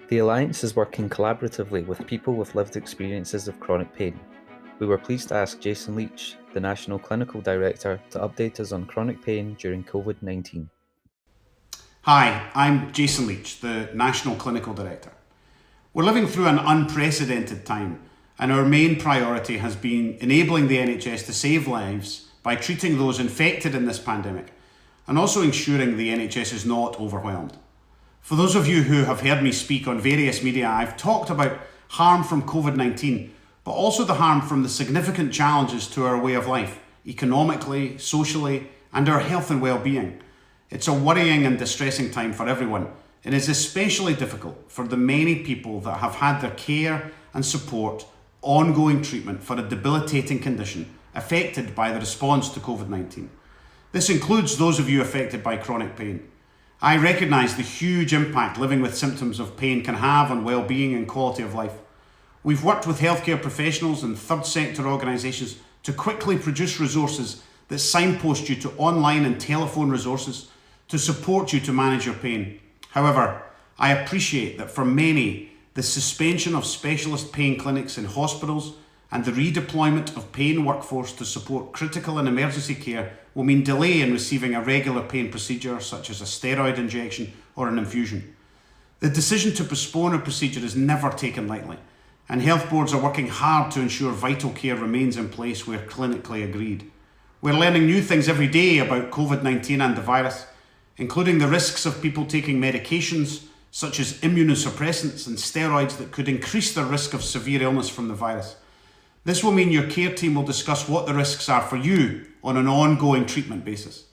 The Alliance is working collaboratively with people with lived experiences of chronic pain. We were pleased to ask Jason Leitch, the National Clinical Director, to update us on chronic pain during COVID-19. Hi, I'm Jason Leitch, the National Clinical Director. We're living through an unprecedented time, and our main priority has been enabling the NHS to save lives by treating those infected in this pandemic, and also ensuring the NHS is not overwhelmed. For those of you who have heard me speak on various media, I've talked about harm from COVID-19, but also the harm from the significant challenges to our way of life, economically, socially, and our health and well-being. It's a worrying and distressing time for everyone, and is especially difficult for the many people that have had their care and support, ongoing treatment for a debilitating condition affected by the response to COVID-19. This includes those of you affected by chronic pain. I recognise the huge impact living with symptoms of pain can have on well-being and quality of life. We've worked with healthcare professionals and third sector organisations to quickly produce resources that signpost you to online and telephone resources to support you to manage your pain. However, I appreciate that for many, the suspension of specialist pain clinics in hospitals and the redeployment of pain workforce to support critical and emergency care will mean delay in receiving a regular pain procedure such as a steroid injection or an infusion. The decision to postpone a procedure is never taken lightly, and health boards are working hard to ensure vital care remains in place where clinically agreed. We're learning new things every day about COVID-19 and the virus, including the risks of people taking medications such as immunosuppressants and steroids that could increase their risk of severe illness from the virus. This will mean your care team will discuss what the risks are for you on an ongoing treatment basis.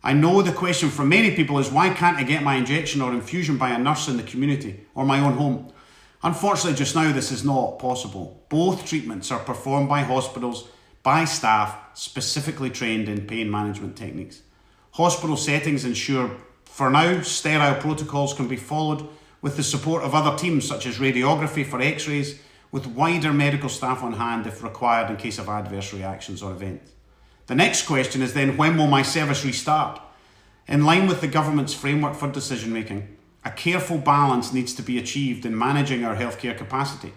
I know the question for many people is, why can't I get my injection or infusion by a nurse in the community or my own home? Unfortunately, just now this is not possible. Both treatments are performed by hospitals, by staff specifically trained in pain management techniques. Hospital settings ensure, for now, sterile protocols can be followed with the support of other teams such as radiography for x-rays, with wider medical staff on hand if required in case of adverse reactions or events. The next question is then, when will my service restart? In line with the government's framework for decision making, a careful balance needs to be achieved in managing our healthcare capacity.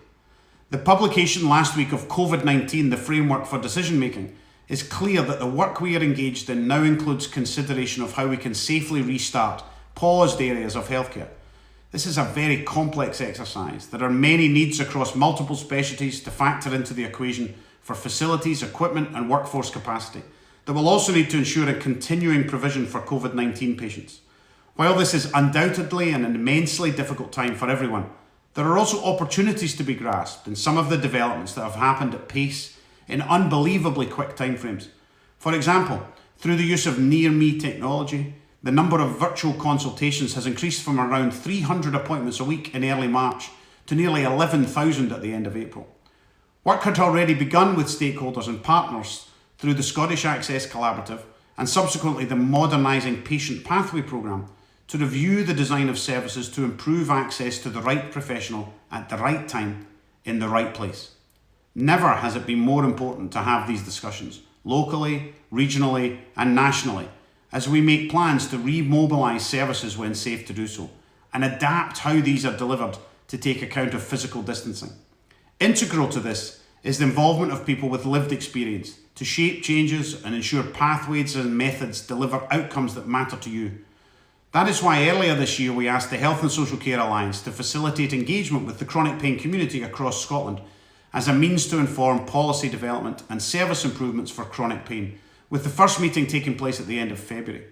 The publication last week of COVID-19, the framework for decision making, is clear that the work we are engaged in now includes consideration of how we can safely restart paused areas of healthcare. This is a very complex exercise. There are many needs across multiple specialties to factor into the equation for facilities, equipment and workforce capacity that will also need to ensure a continuing provision for COVID-19 patients. While this is undoubtedly an immensely difficult time for everyone, there are also opportunities to be grasped in some of the developments that have happened at pace in unbelievably quick timeframes. For example, through the use of near-me technology, the number of virtual consultations has increased from around 300 appointments a week in early March to nearly 11,000 at the end of April. Work had already begun with stakeholders and partners through the Scottish Access Collaborative and subsequently the Modernising Patient Pathway programme to review the design of services to improve access to the right professional at the right time in the right place. Never has it been more important to have these discussions, locally, regionally and nationally, as we make plans to remobilise services when safe to do so, and adapt how these are delivered to take account of physical distancing. Integral to this is the involvement of people with lived experience to shape changes and ensure pathways and methods deliver outcomes that matter to you. That is why earlier this year we asked the Health and Social Care Alliance to facilitate engagement with the chronic pain community across Scotland as a means to inform policy development and service improvements for chronic pain, with the first meeting taking place at the end of February.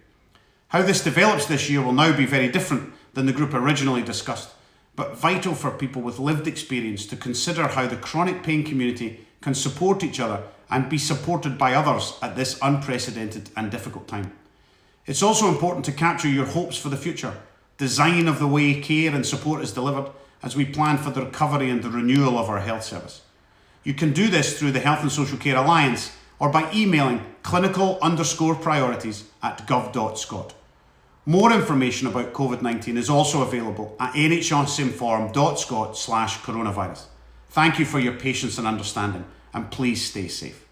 How this develops this year will now be very different than the group originally discussed, but vital for people with lived experience to consider how the chronic pain community can support each other and be supported by others at this unprecedented and difficult time. It's also important to capture your hopes for the future, design of the way care and support is delivered as we plan for the recovery and the renewal of our health service. You can do this through the Health and Social Care Alliance or by emailing clinical_priorities@gov.scot. More information about COVID-19 is also available at nhsinform.scot/coronavirus. Thank you for your patience and understanding, and please stay safe.